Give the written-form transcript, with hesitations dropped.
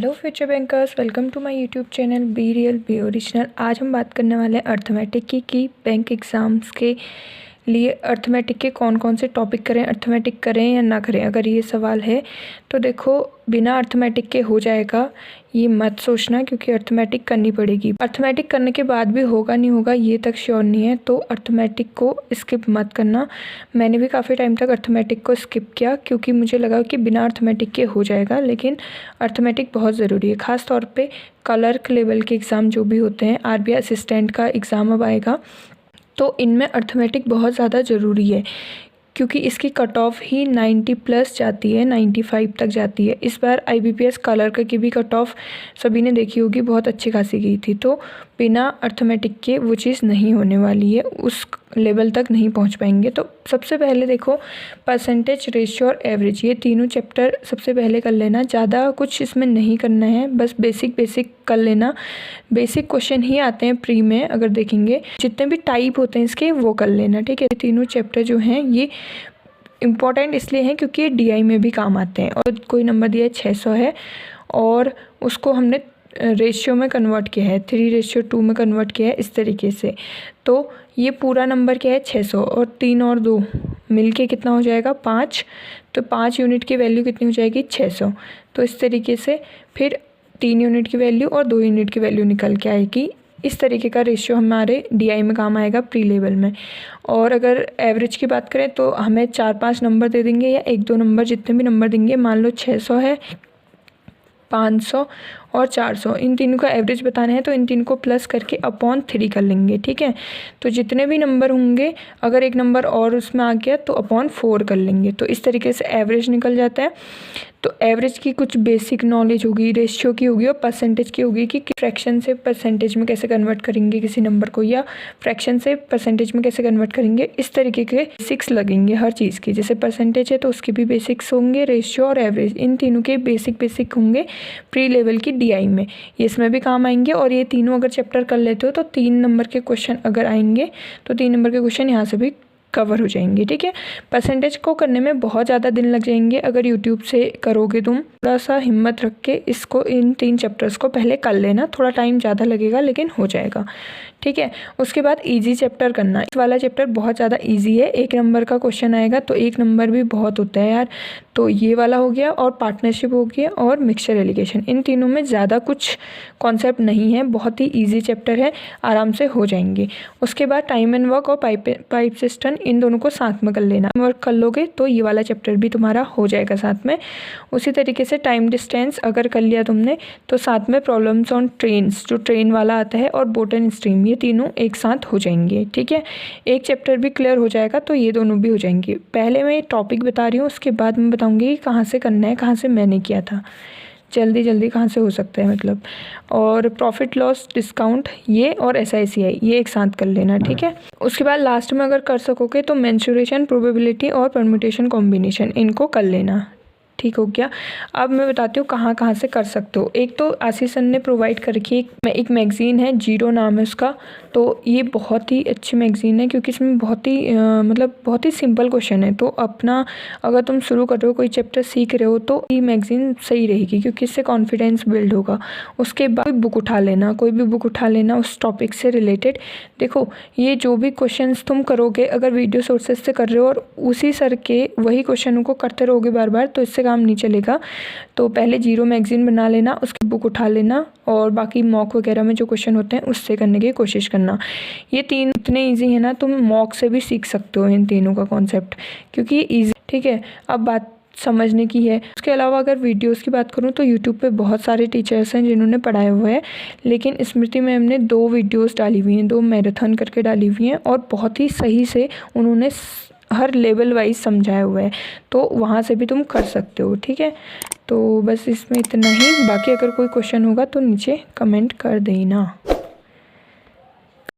Hello future bankers, welcome to my YouTube channel be real be original. आज हम बात करने वाले हैं अर्थमेटिक की कि बैंक एग्ज़ाम्स के लिए अर्थमेटिक के कौन कौन से टॉपिक करें, अर्थमेटिक करें या ना करें। अगर ये सवाल है तो देखो, बिना अर्थमेटिक के हो जाएगा ये मत सोचना, क्योंकि अर्थमेटिक करनी पड़ेगी। अर्थमेटिक करने के बाद भी होगा नहीं होगा ये तक श्योर नहीं है, तो अर्थमेटिक को स्किप मत करना। मैंने भी काफ़ी टाइम तक अर्थमेटिक को स्किप किया क्योंकि मुझे लगा कि बिना अर्थमेटिक के हो जाएगा, लेकिन अर्थमेटिक बहुत ज़रूरी है। ख़ास तौर पे क्लर्क लेवल के एग्ज़ाम जो भी होते हैं, आरबीआई असिस्टेंट का एग्ज़ाम अब आएगा, तो इनमें अर्थमेटिक बहुत ज़्यादा ज़रूरी है, क्योंकि इसकी कट ऑफ ही 90 प्लस जाती है, 95 तक जाती है। इस बार आईबीपीएस क्लर्क की भी कट ऑफ सभी ने देखी होगी, बहुत अच्छी खासी गई थी। तो बिना अर्थमेटिक के वो चीज़ नहीं होने वाली है, उस लेवल तक नहीं पहुंच पाएंगे। तो सबसे पहले देखो, परसेंटेज, रेशियो और एवरेज, ये तीनों चैप्टर सबसे पहले कर लेना। ज़्यादा कुछ इसमें नहीं करना है, बस बेसिक कर लेना। बेसिक क्वेश्चन ही आते हैं प्री में, अगर देखेंगे जितने भी टाइप होते हैं इसके वो कर लेना, ठीक है। तीनों चैप्टर जो हैं ये इम्पॉर्टेंट इसलिए हैं क्योंकि ये डीआई में भी काम आते हैं। और कोई नंबर दिया है 600 है, और उसको हमने रेशियो में कन्वर्ट किया है, 3:2 में कन्वर्ट किया है इस तरीके से। तो ये पूरा नंबर क्या है 600, और 3 और 2 मिलके कितना हो जाएगा 5। तो 5 यूनिट की वैल्यू कितनी हो जाएगी 600। तो इस तरीके से फिर 3 यूनिट की वैल्यू और 2 यूनिट की वैल्यू निकल के आएगी। इस तरीके का रेशियो हमारे डीआई में काम आएगा प्री लेवल में। और अगर एवरेज की बात करें तो हमें 4-5 नंबर दे देंगे, या 1-2 नंबर, जितने भी नंबर देंगे। मान लो 600 है, 500 और 400, इन तीनों का एवरेज बताना है, तो इन तीन को प्लस करके अपॉन 3 कर लेंगे, ठीक है। तो जितने भी नंबर होंगे, अगर एक नंबर और उसमें आ गया तो अपॉन 4 कर लेंगे। तो इस तरीके से एवरेज निकल जाता है। तो एवरेज की कुछ बेसिक नॉलेज होगी, रेशियो की होगी और परसेंटेज की होगी कि फ्रैक्शन से परसेंटेज में कैसे कन्वर्ट करेंगे किसी नंबर को, या फ्रैक्शन से परसेंटेज में कैसे कन्वर्ट करेंगे। इस तरीके के बेसिक्स लगेंगे हर चीज़ की। जैसे परसेंटेज है तो उसके भी बेसिक्स होंगे, रेशियो और एवरेज, इन तीनों के बेसिक होंगे प्री लेवल की डीआई में, ये इसमें भी काम आएंगे। और ये तीनों अगर चैप्टर कर लेते हो तो 3 नंबर के क्वेश्चन अगर आएंगे तो 3 नंबर के क्वेश्चन यहाँ से भी कवर हो जाएंगे, ठीक है। परसेंटेज को करने में बहुत ज़्यादा दिन लग जाएंगे। अगर यूट्यूब से करोगे तुम, थोड़ा सा हिम्मत रख के इसको, इन 3 चैप्टर्स को पहले कर लेना। थोड़ा टाइम ज़्यादा लगेगा लेकिन हो जाएगा, ठीक है। उसके बाद इजी चैप्टर करना। इस वाला चैप्टर बहुत ज़्यादा इजी है, 1 नंबर का क्वेश्चन आएगा, तो 1 नंबर भी बहुत होता है यार। तो ये वाला हो गया, और पार्टनरशिप हो गया, और मिक्सचर एलिगेशन। इन तीनों में ज़्यादा कुछ कॉन्सेप्ट नहीं है, बहुत ही ईजी चैप्टर है, आराम से हो जाएंगे। उसके बाद टाइम एंड वर्क और पाइप सिस्टम, इन दोनों को साथ में कर लेना। वर्क कर लोगे तो ये वाला चैप्टर भी तुम्हारा हो जाएगा साथ में। उसी तरीके से टाइम डिस्टेंस अगर कर लिया तुमने, तो साथ में प्रॉब्लम्स ऑन ट्रेन्स, जो ट्रेन वाला आता है, और बोट एंड स्ट्रीम, ये तीनों एक साथ हो जाएंगे, ठीक है। एक चैप्टर भी क्लियर हो जाएगा तो ये दोनों भी हो जाएंगे। पहले मैं टॉपिक बता रही हूँ, उसके बाद मैं बताऊँगी कहाँ से करना है, कहाँ से मैंने किया था, जल्दी कहाँ से हो सकता है मतलब। और प्रॉफिट लॉस डिस्काउंट, ये और SICI, ये एक साथ कर लेना, ठीक है। उसके बाद लास्ट में अगर कर सकोगे तो मेंसुरेशन, प्रोबेबिलिटी और परम्यूटेशन कॉम्बिनेशन, इनको कर लेना, ठीक हो गया। अब मैं बताती हूँ कहाँ कहाँ से कर सकते हो। एक तो आशीष सर ने प्रोवाइड कर रखी है, एक मैगज़ीन है, जीरो नाम है उसका। तो ये बहुत ही अच्छी मैगज़ीन है, क्योंकि इसमें बहुत ही सिंपल क्वेश्चन है। तो अपना अगर तुम शुरू कर रहे हो, कोई चैप्टर सीख रहे हो, तो ये मैगज़ीन सही रहेगी, क्योंकि इससे कॉन्फिडेंस बिल्ड होगा। उसके बाद कोई बुक उठा लेना, कोई भी बुक उठा लेना उस टॉपिक से रिलेटेड। देखो, ये जो भी क्वेश्चन तुम करोगे, अगर वीडियो सोर्सेज से कर रहे हो और उसी सर के वही क्वेश्चनों को करते रहोगे बार बार, तो इससे काम नहीं चलेगा। तो पहले जीरो मैगज़ीन बना लेना, उसकी बुक उठा लेना, और बाकी मॉक वगैरह में जो क्वेश्चन होते हैं उससे करने की कोशिश करना। ये 3 इतने इजी है ना, तुम मॉक से भी सीख सकते हो इन तीनों का कॉन्सेप्ट, क्योंकि ये ईजी, ठीक है। अब बात समझने की है। उसके अलावा अगर वीडियोस की बात करूं तो यूट्यूब पे बहुत सारे टीचर्स हैं जिन्होंने पढ़ाया हुआ है, लेकिन स्मृति मैम ने 2 वीडियोस डाली हुई हैं, 2 मैराथन करके डाली हुई हैं, और बहुत ही सही से उन्होंने हर लेवल वाइज समझाया हुआ है। तो वहाँ से भी तुम कर सकते हो, ठीक है। तो बस इसमें इतना ही। बाकी अगर कोई क्वेश्चन होगा तो नीचे कमेंट कर देना।